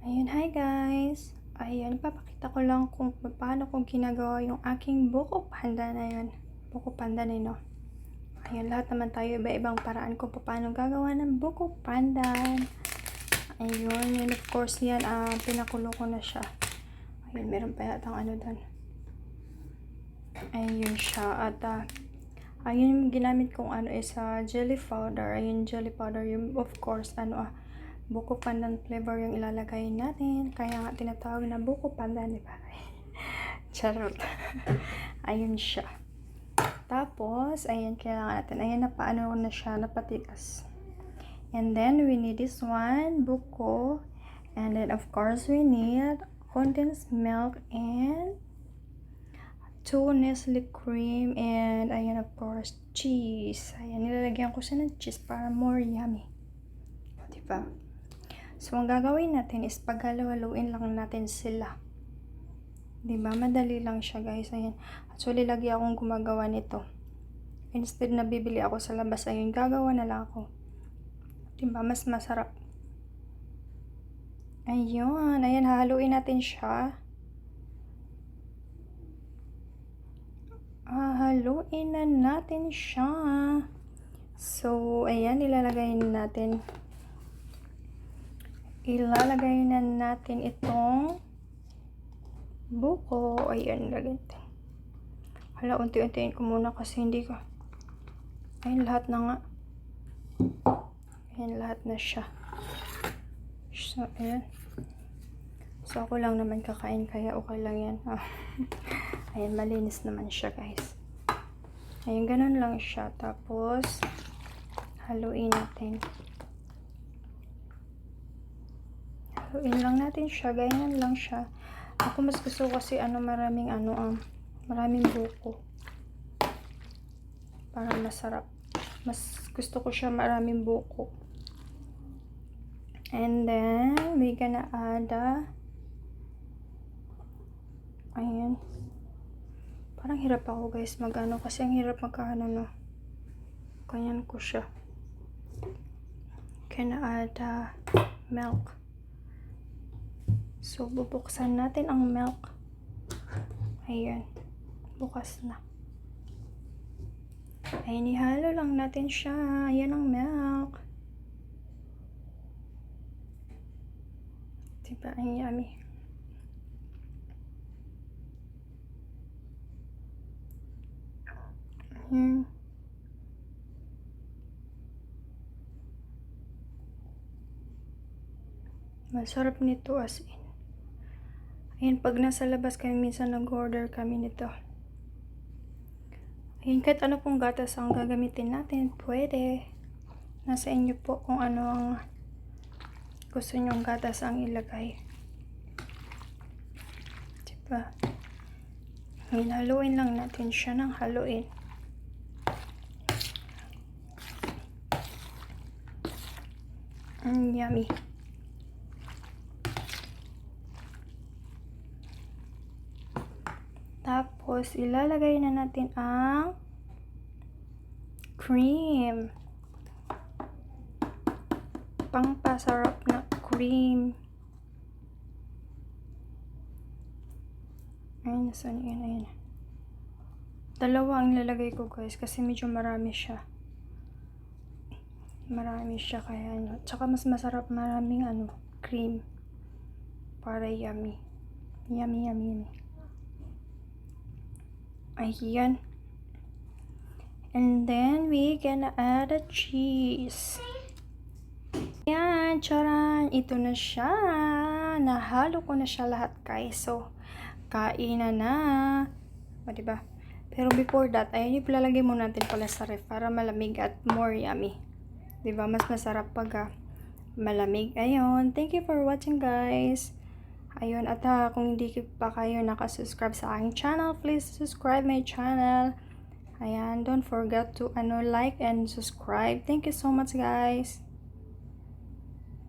Ayun, hi guys! Ayan, papakita ko lang kung paano ko ginagawa yung aking buko panda na yun. Buko panda na yun, no? Ayun, lahat naman tayo iba-ibang paraan kung paano gagawa ng buko panda. Ayun, yun of course yan, pinakulo ko na siya. Ayun, meron pa yata ano doon. Ayun siya, at ayun yung ginamit kong ano is jelly powder. Ayun, jelly powder, yung of course, buko pandan flavor yung ilalagay natin. Kaya nga tinatawag na buko pandan, di ba? Charot. Ayun siya. Tapos, ayan, kailangan natin. Ayan, napaano na siya, napatigas. And then, we need this one, buko. And then, of course, we need condensed milk and 2 Nestle cream. And, ayan, of course, cheese. Ayan, nilalagyan ko siya ng cheese para more yummy. Diba? So, ang gagawin natin is paghalo-haluin lang natin sila. Diba? Madali lang siya, guys. Ayan. Actually, lagi akong gumagawa nito. Instead na bibili ako sa labas, ayun, gagawa na lang ako. Diba? Mas masarap. Ayun. Ayan, hahaluin natin siya. Hahaluin na natin siya. So, ayan, ilalagay na natin itong buko. Ayan, lagyan. Hala, unti-untiin ko muna kasi hindi ko. Ayan, lahat na nga. Ayan, lahat na siya. So, ayan. So, ako lang naman kakain, kaya okay lang yan. Ayan, malinis naman siya, guys. Ayan, ganun lang siya. Tapos, haluin natin. Haluin lang natin siya. Ganyan lang siya. Ako mas gusto kasi maraming buko. Para masarap. Mas gusto ko siya maraming buko. And then, we gonna add ayan. Parang hirap ako, guys, kasi ang hirap no. Ganyan ko siya. Gonna add milk. So, bubuksan natin ang milk. Ayan. Bukas na. Ayan, ihalo lang natin siya. Ayan ang milk. Diba? Ang yummy. Ayan. Masarap nito as in. Ayan, pag nasa labas kami, minsan nag-order kami nito. Ayan, kahit ano pong gatas ang gagamitin natin, pwede. Nasa inyo po kung ano ang gusto nyong gatas ang ilagay. Diba? Ayan, haluin lang natin siya ng haluin. Yummy. Tapos, ilalagay na natin ang cream. Pangpasarap na cream. Ayun, saan yan? Ayan. Dalawa ang ilalagay ko, guys, kasi medyo marami siya. Marami siya, kaya tsaka mas masarap maraming cream. Para yummy. Yummy, yummy, yummy. Ayan. And then, we gonna add a cheese. Ayan, charan. Ito na siya. Nahalo ko na siya lahat, guys. So, kainan na. O, diba? Pero before that, ayan, ipalalagay muna natin pala sa ref para malamig at more yummy. Diba? Mas masarap pag malamig. Ayun. Thank you for watching, guys. Ayun, at kung hindi pa kayo nakasubscribe sa aking channel, please subscribe my channel. Ayan, don't forget to like and subscribe. Thank you so much, guys.